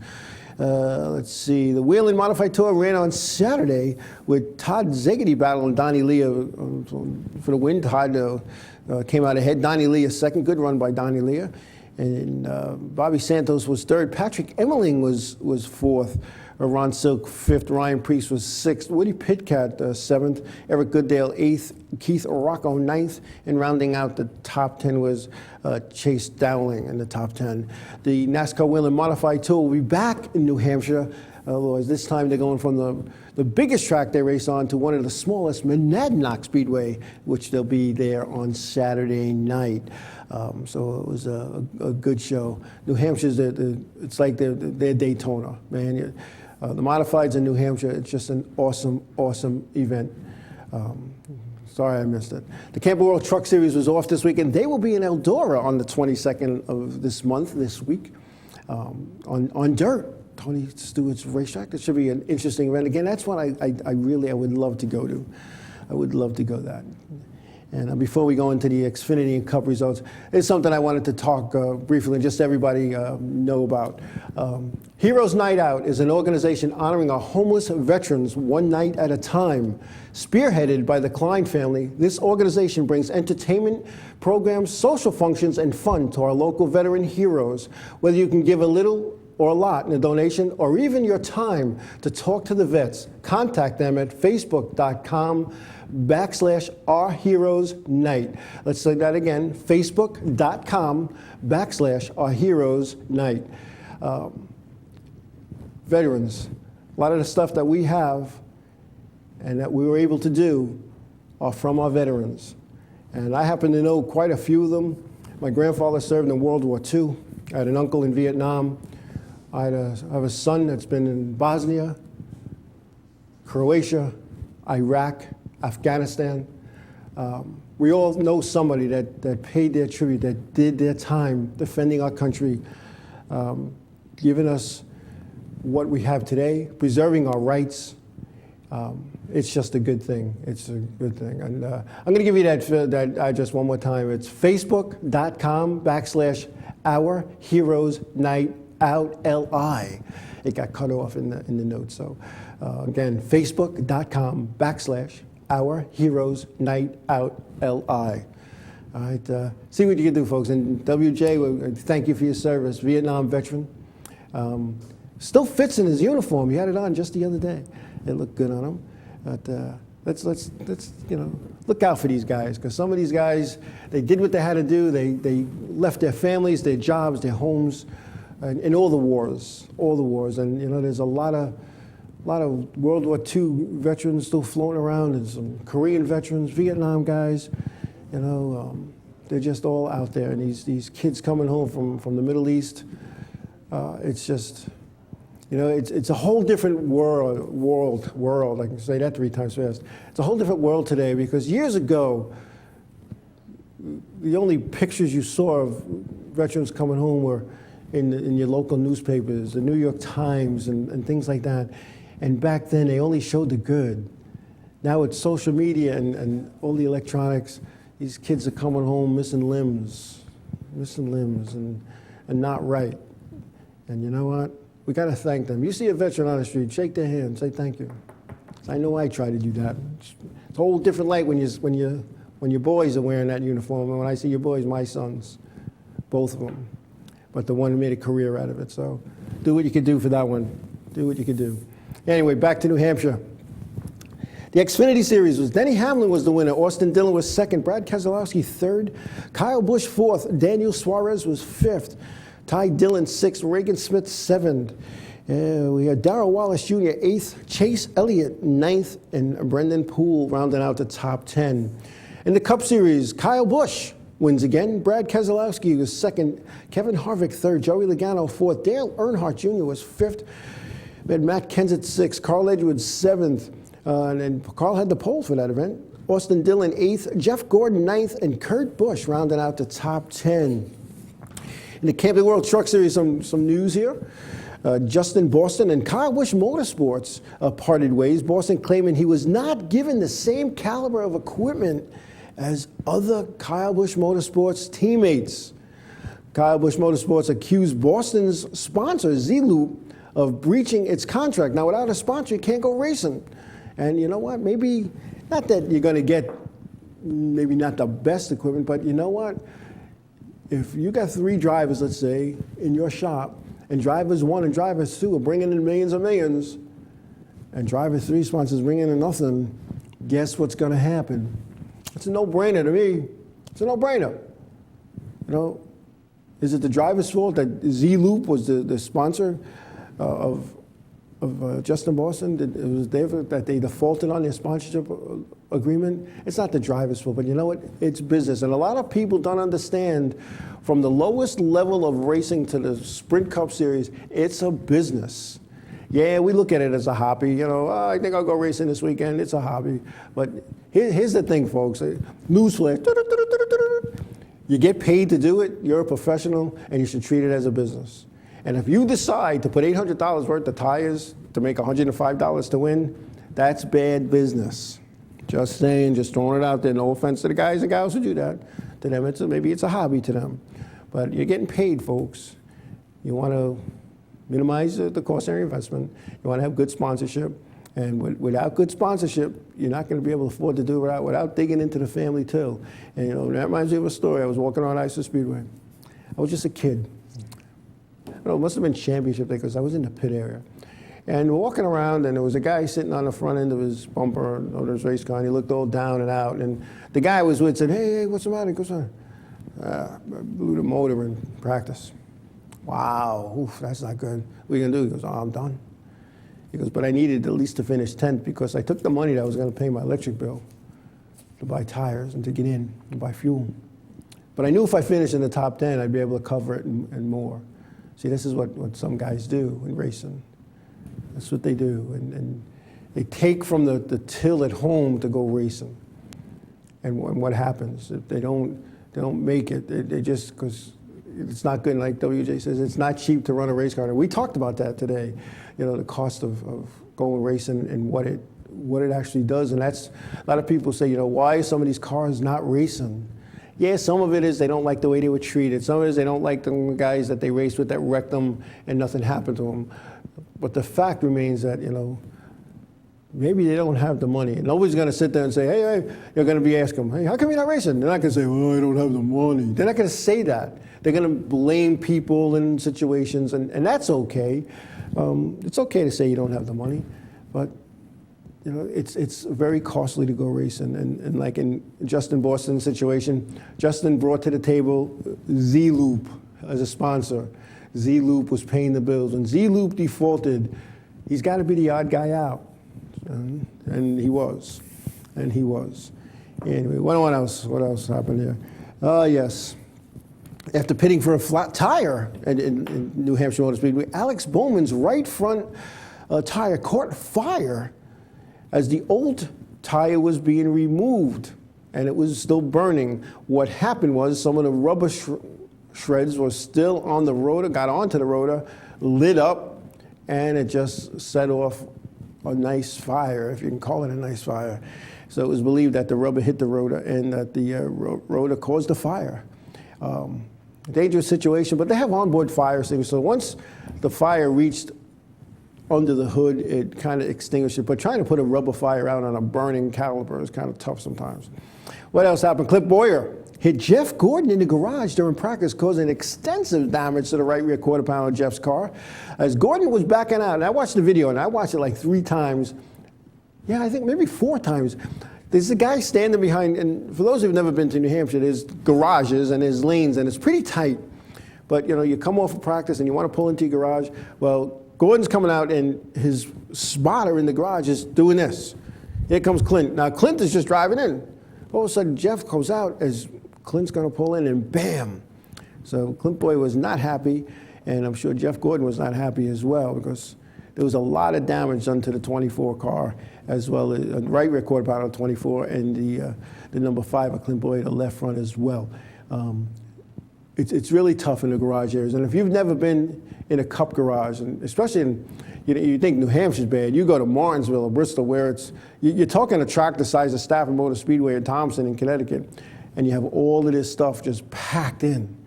Let's see. The Whelen Modified Tour ran on Saturday with Todd Zegedy battling Donnie Leah for the win. Todd came out ahead. Donnie Leah second. Good run by Donnie Leah. And Bobby Santos was third. Patrick Emmerling was fourth. Ron Silk fifth. Ryan Priest was sixth. Woody Pitkat seventh. Eric Goodale eighth. Keith Rocco ninth. And rounding out the top 10 was Chase Dowling in the top 10. The NASCAR Whelen Modified Tour will be back in New Hampshire. This time they're going from the biggest track they race on to one of the smallest, Monadnock Speedway, which they'll be there on Saturday night. So it was a good show. New Hampshire's it's like their Daytona, man. The modifieds in New Hampshire, it's just an awesome event. Sorry I missed it. The Camping World Truck Series was off this weekend. They will be in Eldora on the 22nd of this week, on dirt. Tony Stewart's racetrack. It should be an interesting event. Again, that's what I would love to go to. I would love to go that. And before we go into the Xfinity and Cup results, it's something I wanted to talk briefly and just everybody know about. Heroes Night Out is an organization honoring our homeless veterans one night at a time. Spearheaded by the Klein family, this organization brings entertainment, programs, social functions, and fun to our local veteran heroes. Whether you can give a little or a lot in a donation, or even your time to talk to the vets, contact them at facebook.com/Our Heroes Night. Let's say that again, facebook.com/Our Heroes Night. Veterans, a lot of the stuff that we have and that we were able to do are from our veterans. And I happen to know quite a few of them. My grandfather served in World War II. I had an uncle in Vietnam. I have a son that's been in Bosnia, Croatia, Iraq, Afghanistan. We all know somebody that paid their tribute, that did their time defending our country, giving us what we have today, preserving our rights. It's just a good thing. It's a good thing. And I'm going to give you that address one more time. It's facebook.com/Our Heroes Night Out LI. It got cut off in the notes. So again, facebook.com/Our Heroes Night Out LI. All right, see what you can do, folks. And WJ, thank you for your service. Vietnam veteran. Still fits in his uniform. He had it on just the other day. It looked good on him. But let's look out for these guys, because some of these guys, they did what they had to do. They left their families, their jobs, their homes, in all the wars, and there's a lot of World War II veterans still floating around, and some Korean veterans, Vietnam guys. They're just all out there, and these kids coming home from the Middle East. It's just, it's a whole different world. I can say that 3 times fast. It's a whole different world today, because years ago, the only pictures you saw of veterans coming home were in your local newspapers, the New York Times, and things like that. And back then, they only showed the good. Now it's social media and all the electronics. These kids are coming home missing limbs, and not right. And you know what? We got to thank them. You see a veteran on the street, shake their hand, say thank you. I know I try to do that. It's a whole different light when your boys are wearing that uniform. And when I see your boys, my sons, both of them. But the one who made a career out of it. So do what you can do for that one. Do what you can do. Anyway, back to New Hampshire. The Xfinity Series was Denny Hamlin was the winner. Austin Dillon was second. Brad Keselowski third. Kyle Busch fourth. Daniel Suarez was fifth. Ty Dillon sixth. Reagan Smith seventh. We had Darrell Wallace Jr. eighth. Chase Elliott ninth. And Brendan Poole rounding out the top 10. In the Cup Series, Kyle Busch wins again. Brad Keselowski was second. Kevin Harvick third. Joey Logano fourth. Dale Earnhardt Jr. was fifth. We had Matt Kenseth sixth. Carl Edwards seventh. And Carl had the pole for that event. Austin Dillon eighth. Jeff Gordon ninth. And Kurt Busch rounding out the top 10. In the Camping World Truck Series, some news here. Justin Boston and Kyle Busch Motorsports parted ways. Boston claiming he was not given the same caliber of equipment as other Kyle Busch Motorsports teammates. Kyle Busch Motorsports accused Boston's sponsor, Z-Loop, of breaching its contract. Now, without a sponsor, you can't go racing. And you know what? Maybe, not that you're going to get maybe not the best equipment, but you know what? If you got 3 drivers, let's say, in your shop, and drivers 1 and drivers 2 are bringing in millions and millions, and driver 3 sponsors bringing in nothing, guess what's going to happen? It's a no-brainer to me. It's a no-brainer. Is it the driver's fault that Z-Loop was the sponsor of Justin Boston? It was that they defaulted on their sponsorship agreement? It's not the driver's fault, but you know what? It's business. And a lot of people don't understand, from the lowest level of racing to the Sprint Cup Series, it's a business. Yeah, we look at it as a hobby. I think I'll go racing this weekend. It's a hobby. But here's the thing, folks. Newsflash. You get paid to do it. You're a professional, and you should treat it as a business. And if you decide to put $800 worth of tires to make $105 to win, that's bad business. Just saying, just throwing it out there. No offense to the guys and gals who do that. To them, maybe it's a hobby to them. But you're getting paid, folks. You want to minimize the cost of your investment. You want to have good sponsorship. And without good sponsorship, you're not going to be able to afford to do it without digging into the family, too. And, that reminds me of a story. I was walking on Islip Speedway. I was just a kid. It must have been championship day, because I was in the pit area. And we're walking around, and there was a guy sitting on the front end of his bumper of his race car, and he looked all down and out. And the guy I was with said, hey, what's the matter? He goes, I blew the motor in practice. Wow, oof, that's not good. What are you going to do? He goes, oh, I'm done. He goes, but I needed at least to finish 10th, because I took the money that I was going to pay my electric bill to buy tires and to get in and buy fuel. But I knew if I finished in the top 10, I'd be able to cover it and more. See, this is what some guys do in racing. That's what they do. And they take from the till at home to go racing. And what happens? If they don't make it, they just, because it's not good. And like WJ says, it's not cheap to run a race car. And we talked about that today, the cost of going racing and what it actually does. And that's, a lot of people say, why are some of these cars not racing? Yeah, some of it is they don't like the way they were treated. Some of it is they don't like the guys that they raced with that wrecked them and nothing happened to them. But the fact remains that, maybe they don't have the money. And nobody's going to sit there and say, hey, you're going to be asking them, hey, how come you're not racing? They're not going to say, well, I don't have the money. They're not going to say that. They're going to blame people in situations, and that's okay. It's okay to say you don't have the money, but you know, it's very costly to go racing. And like in Justin Boston's situation, Justin brought to the table Z-Loop as a sponsor. Z-Loop was paying the bills. When Z-Loop defaulted, he's got to be the odd guy out. And he was. And he was. Anyway, what else happened here? Yes. After pitting for a flat tire in New Hampshire Motor Speedway, Alex Bowman's right front tire caught fire as the old tire was being removed, and it was still burning. What happened was some of the rubber shreds were still on the rotor, got onto the rotor, lit up, and it just set off a nice fire, if you can call it a nice fire. So it was believed that the rubber hit the rotor and that the rotor caused the fire. Dangerous situation, but they have onboard fire extinguishers. So once the fire reached under the hood, it kind of extinguished it. But trying to put a rubber fire out on a burning caliper is kind of tough sometimes. What else happened? Cliff Boyer hit Jeff Gordon in the garage during practice, causing extensive damage to the right rear quarter panel of Jeff's car. As Gordon was backing out, and I watched the video, and I watched it like 3 times. Yeah, I think maybe 4 times. There's a guy standing behind, and for those who've never been to New Hampshire, there's garages and there's lanes, and it's pretty tight. But you know, you come off of practice and you want to pull into your garage. Well, Gordon's coming out, and his spotter in the garage is doing this. Here comes Clint. Now, Clint is just driving in. All of a sudden, Jeff goes out as Clint's going to pull in, and bam. So Clint Boyer was not happy, and I'm sure Jeff Gordon was not happy as well, because there was a lot of damage done to the 24 car, as well as the right rear quarter panel 24 and the number 5 of Clint Boyer, the left front as well. It's really tough in the garage areas. And if you've never been in a Cup garage, and especially in, you think New Hampshire's bad, you go to Martinsville or Bristol, where you're talking a track the size of Stafford Motor Speedway in Thompson in Connecticut, and you have all of this stuff just packed in.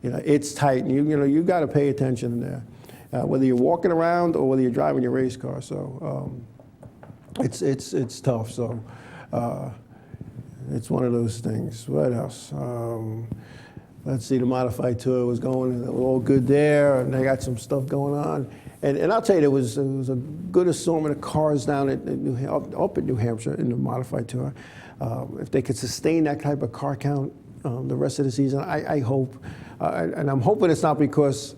You know, it's tight, and you got to pay attention in there, whether you're walking around or whether you're driving your race car. So it's tough. So it's one of those things. What else? Let's see, the modified tour was going, and it was all good there, and they got some stuff going on. And I'll tell you, it was a good assortment of cars down at up at New Hampshire in the modified tour. If they could sustain that type of car count the rest of the season, I hope. And I'm hoping it's not because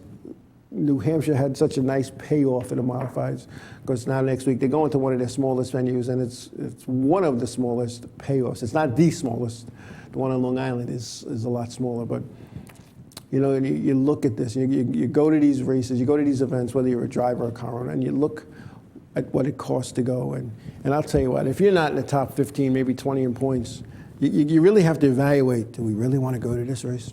New Hampshire had such a nice payoff in the modifieds, because now next week they're going to one of their smallest venues, and it's one of the smallest payoffs. It's not the smallest. The one on Long Island is a lot smaller, but you know, you look at this, you go to these races, you go to these events, whether you're a driver or a car owner, and you look at what it costs to go. And I'll tell you what, if you're not in the top 15, maybe 20 in points, you really have to evaluate, do we really want to go to this race?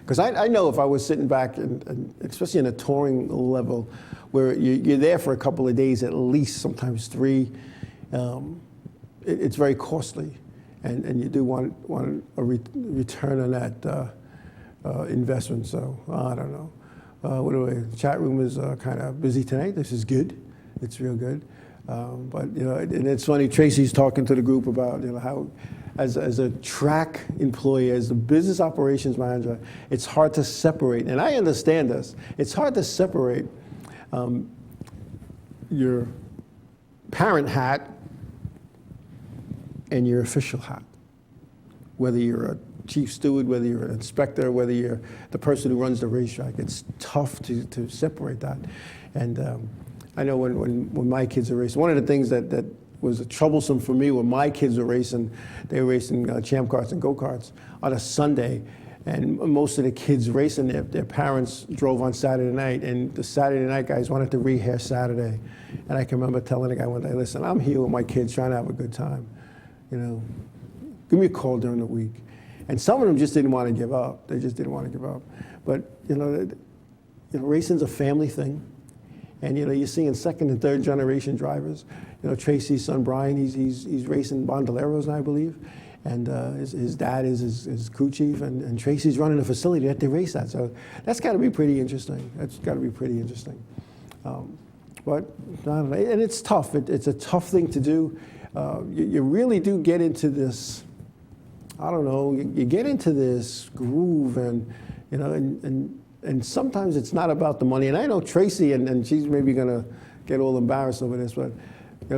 Because I know if I was sitting back, and especially in a touring level, where you're there for a couple of days at least, sometimes 3, it's very costly. And you do want a return on that investment. So I don't know. The chat room is kind of busy tonight. This is good. It's real good. But you know, and it's funny. Tracy's talking to the group about how, as a track employee, as a business operations manager, it's hard to separate. And I understand this. It's hard to separate your parent hat and your official hat. Whether you're a chief steward, whether you're an inspector, whether you're the person who runs the racetrack, it's tough to separate that. And I know when my kids are racing, one of the things that was troublesome for me when my kids were racing, they were racing champ karts and go-karts on a Sunday, and most of the kids racing, their parents drove on Saturday night, and the Saturday night guys wanted to rehash Saturday. And I can remember telling the guy one day, listen, I'm here with my kids trying to have a good time. You know, give me a call during the week. And some of them just didn't want to give up. They just didn't want to give up. But, you know, racing's a family thing. And, you know, you're seeing 2nd and 3rd generation drivers. You know, Tracy's son, Brian, he's racing Bandoleros now, I believe. And his dad is his crew chief, and Tracy's running a facility that they race at. So that's got to be pretty interesting. That's got to be pretty interesting. But, I don't know, and it's tough. It's a tough thing to do. You really do get into this, I don't know, you get into this groove, and you know, and sometimes it's not about the money. And I know Tracy, and she's maybe going to get all embarrassed over this, but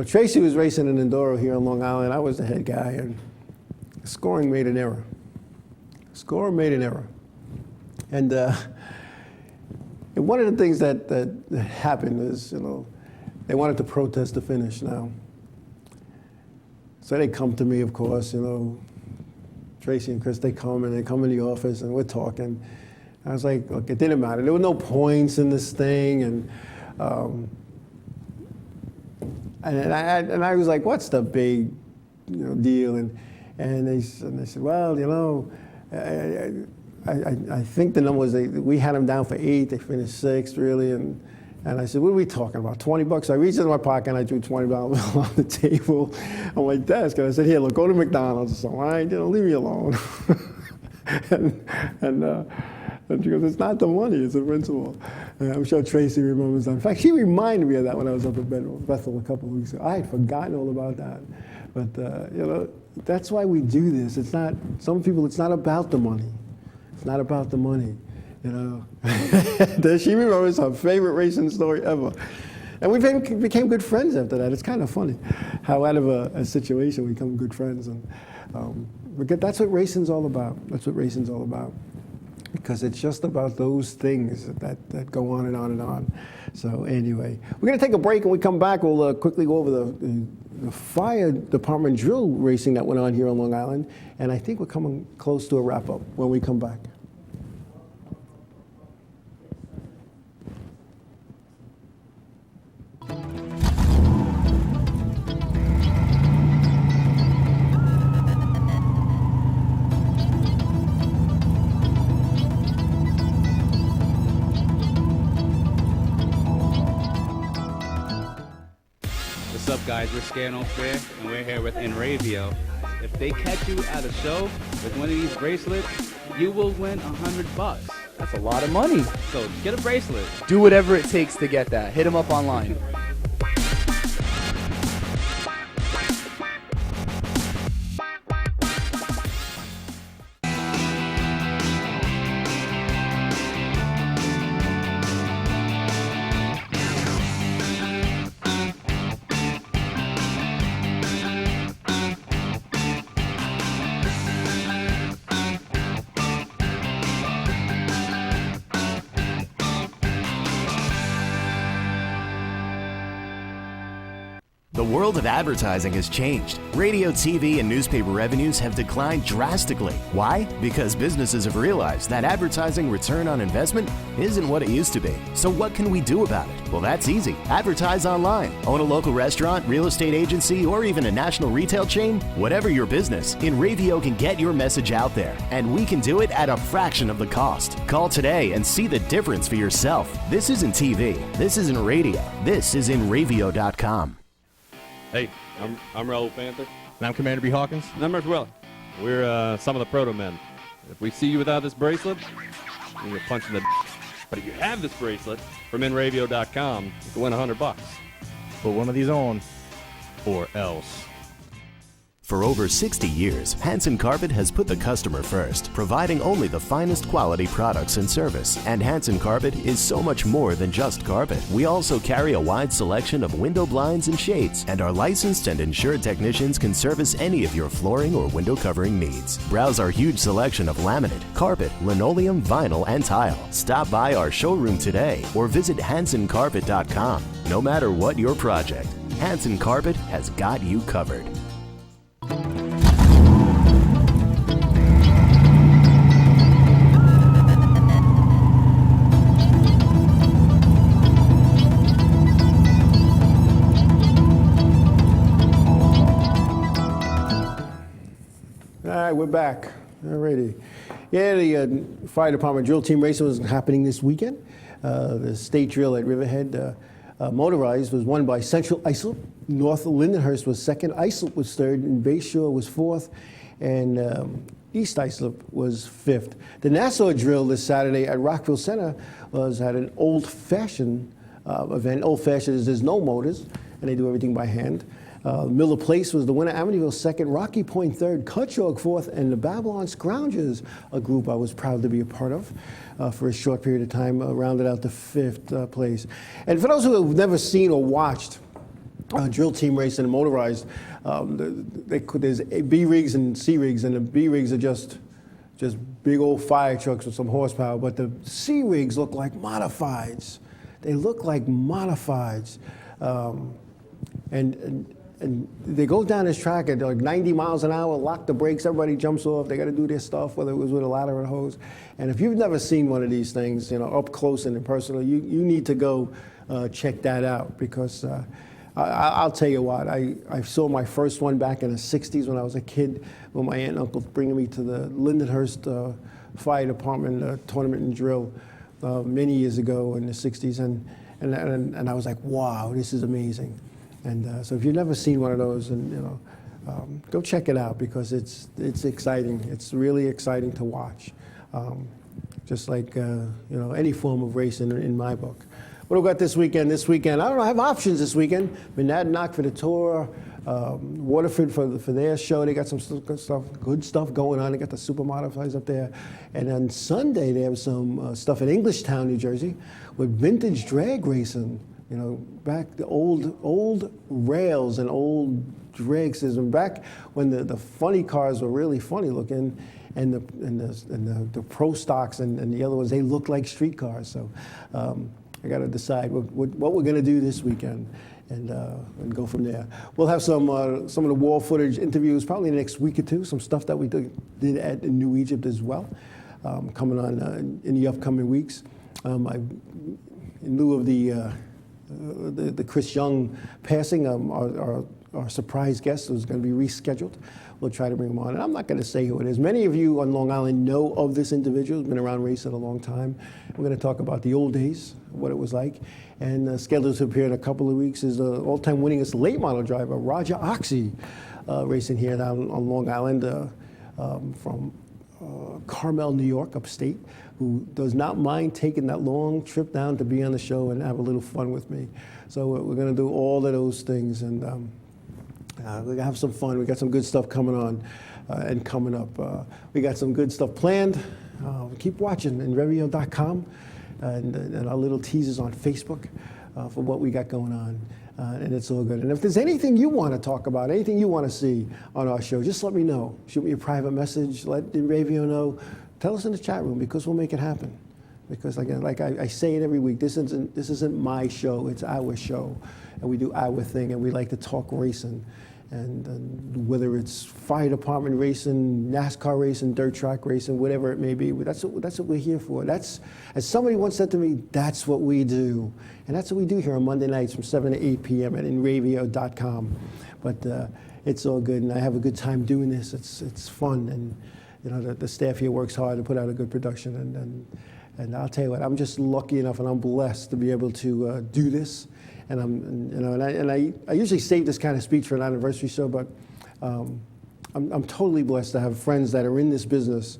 Tracy was racing an Enduro here on Long Island. I was the head guy, and scoring made an error. And one of the things that happened is, they wanted to protest the finish now. So they come to me, of course, Tracy and Chris, they come in the office and we're talking. I was like, look, it didn't matter. There were no points in this thing, and I was like, what's the big deal? And they said, well, I think the number was we had them down for 8. They finished 6th, really. And I said, what are we talking about, $20? I reached into my pocket and I threw $20 on the table on my desk. And I said, here, look, go to McDonald's or something. All right, leave me alone. and she goes, it's not the money, it's the principle. And I'm sure Tracy remembers that. In fact, she reminded me of that when I was up at Bethel a couple of weeks ago. I had forgotten all about that. But, that's why we do this. It's not, some people, it's not about the money. It's not about the money. She remembers her favorite racing story ever. And we became good friends after that. It's kind of funny how out of a situation we become good friends. And that's what racing's all about. That's what racing's all about. Because it's just about those things that go on and on and on. So anyway, we're going to take a break. When we come back, we'll quickly go over the fire department drill racing that went on here on Long Island. And I think we're coming close to a wrap-up when we come back. What's up, guys? We're Scared No Fair, and we're here with Enravio. If they catch you at a show with one of these bracelets, you will win $100. That's a lot of money. So get a bracelet. Do whatever it takes to get that. Hit them up online. The world of advertising has changed. Radio, TV, and newspaper revenues have declined drastically. Why? Because businesses have realized that advertising return on investment isn't what it used to be. So what can we do about it? Well, that's easy. Advertise online. Own a local restaurant, real estate agency, or even a national retail chain? Whatever your business, Enravio can get your message out there, and we can do it at a fraction of the cost. Call today and see the difference for yourself. This isn't TV. This isn't radio. This is Enravio.com. Hey, I'm Raul Panther. And I'm Commander B. Hawkins. And I'm Rich Weller. We're some of the proto men. If we see you without this bracelet, you're punching the But if you have this bracelet from Enravio.com, you can win $100. Put one of these on, or else. For over 60 years, Hanson Carpet has put the customer first, providing only the finest quality products and service. And Hanson Carpet is so much more than just carpet. We also carry a wide selection of window blinds and shades, and our licensed and insured technicians can service any of your flooring or window covering needs. Browse our huge selection of laminate, carpet, linoleum, vinyl, and tile. Stop by our showroom today or visit HansonCarpet.com. No matter what your project, Hanson Carpet has got you covered. All right, we're back. All righty. Yeah, the fire department drill team racing was happening this weekend. The state drill at Riverhead motorized was won by Central Islip. North Lindenhurst was second. Islip was third, and Bayshore was fourth, and East Islip was fifth. The Nassau drill this Saturday at Rockville Center was at an old-fashioned event. Old-fashioned is there's no motors, and they do everything by hand. Miller Place was the winner, Amityville second, Rocky Point third, Cutchogue fourth, and the Babylon Scroungers, a group I was proud to be a part of for a short period of time, rounded out the fifth place. And for those who have never seen or watched drill team racing and motorized. There's B rigs and C rigs, and the B rigs are just big old fire trucks with some horsepower, but the C rigs look like modifieds. They look like modifieds. And they go down this track at like 90 miles an hour, lock the brakes, everybody jumps off, they got to do their stuff, whether it was with a ladder or a hose. And if you've never seen one of these things, you know, up close and personal, you need to go check that out, because I'll tell you what, I saw my first one back in the 60s when I was a kid, when my aunt and uncle bringing me to the Lindenhurst Fire Department tournament and drill many years ago in the 60s, and I was like, wow, this is amazing. And so if you've never seen one of those, and you know, go check it out, because it's exciting. It's really exciting to watch, just like you know, any form of racing in my book. What do we got this weekend? This weekend, I don't know. I have options this weekend. Monadnock for the tour, Waterford for their show. They got some good stuff going on. They got the super modifieds up there, and on Sunday they have some stuff in Englishtown, New Jersey, with vintage drag racing. You know, back the old rails and old drag system, back when the funny cars were really funny looking, and the pro stocks and the other ones, they look like street cars. So I got to decide what we're going to do this weekend, and go from there. We'll have some of the wall footage interviews probably the next week or two. Some stuff that we did in New Egypt as well, coming on in the upcoming weeks. In lieu of the Chris Young passing, our surprise guest is going to be rescheduled. We'll try to bring him on. And I'm not going to say who it is. Many of you on Long Island know of this individual. He's been around racing a long time. We're going to talk about the old days, what it was like. And scheduled to appear in a couple of weeks is the all-time winningest late model driver, Roger Oxy, racing here down on Long Island from Carmel, New York, upstate, who does not mind taking that long trip down to be on the show and have a little fun with me. So we're going to do all of those things, and we're going to have some fun. We got some good stuff coming on and coming up. We got some good stuff planned. Keep watching in Revio.com and our little teasers on Facebook for what we got going on. And it's all good. And if there's anything you want to talk about, anything you want to see on our show, just let me know. Shoot me a private message. Let Ravio know. Tell us in the chat room, because we'll make it happen. Because again, like I say it every week, this isn't my show. It's our show, and we do our thing, and we like to talk racing. And whether it's fire department racing, NASCAR racing, dirt track racing, whatever it may be, that's what we're here for. That's, as somebody once said to me, that's what we do. And that's what we do here on Monday nights from 7 to 8 p.m. at inravio.com. But it's all good, and I have a good time doing this. It's fun, and you know the staff here works hard to put out a good production. And I'll tell you what, I'm just lucky enough, and I'm blessed to be able to do this. And I usually save this kind of speech for an anniversary show, but I'm totally blessed to have friends that are in this business,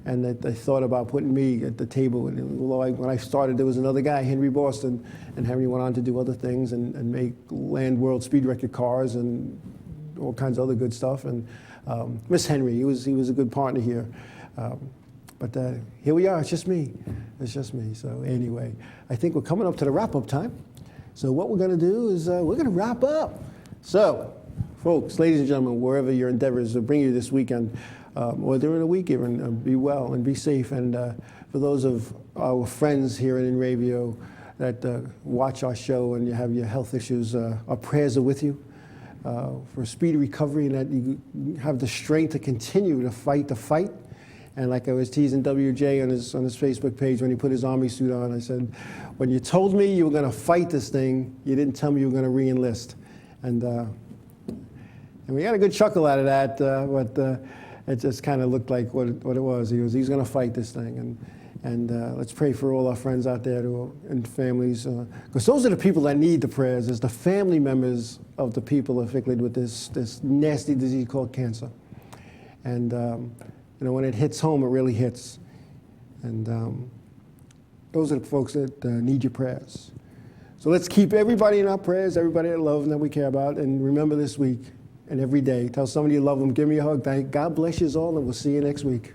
and that they thought about putting me at the table. And when I started, there was another guy, Henry Boston, and Henry went on to do other things and make land world speed record cars and all kinds of other good stuff. And Miss Henry, he was a good partner here. But here we are. It's just me. It's just me. So anyway, I think we're coming up to the wrap-up time. So what we're going to do is we're going to wrap up. So, folks, ladies and gentlemen, wherever your endeavors will bring you this weekend, or during the week even, be well and be safe. And for those of our friends here in Ravio that watch our show and you have your health issues, our prayers are with you for speedy recovery, and that you have the strength to continue to fight the fight. And like I was teasing WJ on his Facebook page when he put his army suit on, I said, when you told me you were going to fight this thing, you didn't tell me you were going to re-enlist. And we got a good chuckle out of that, but it just kind of looked like what it was. He's going to fight this thing. And let's pray for all our friends out there and families, because those are the people that need the prayers, is the family members of the people afflicted with this nasty disease called cancer. And you know, when it hits home, it really hits. And those are the folks that need your prayers. So let's keep everybody in our prayers, everybody that love and that we care about. And remember this week and every day, tell somebody you love them, give me a hug. God bless you all, and we'll see you next week.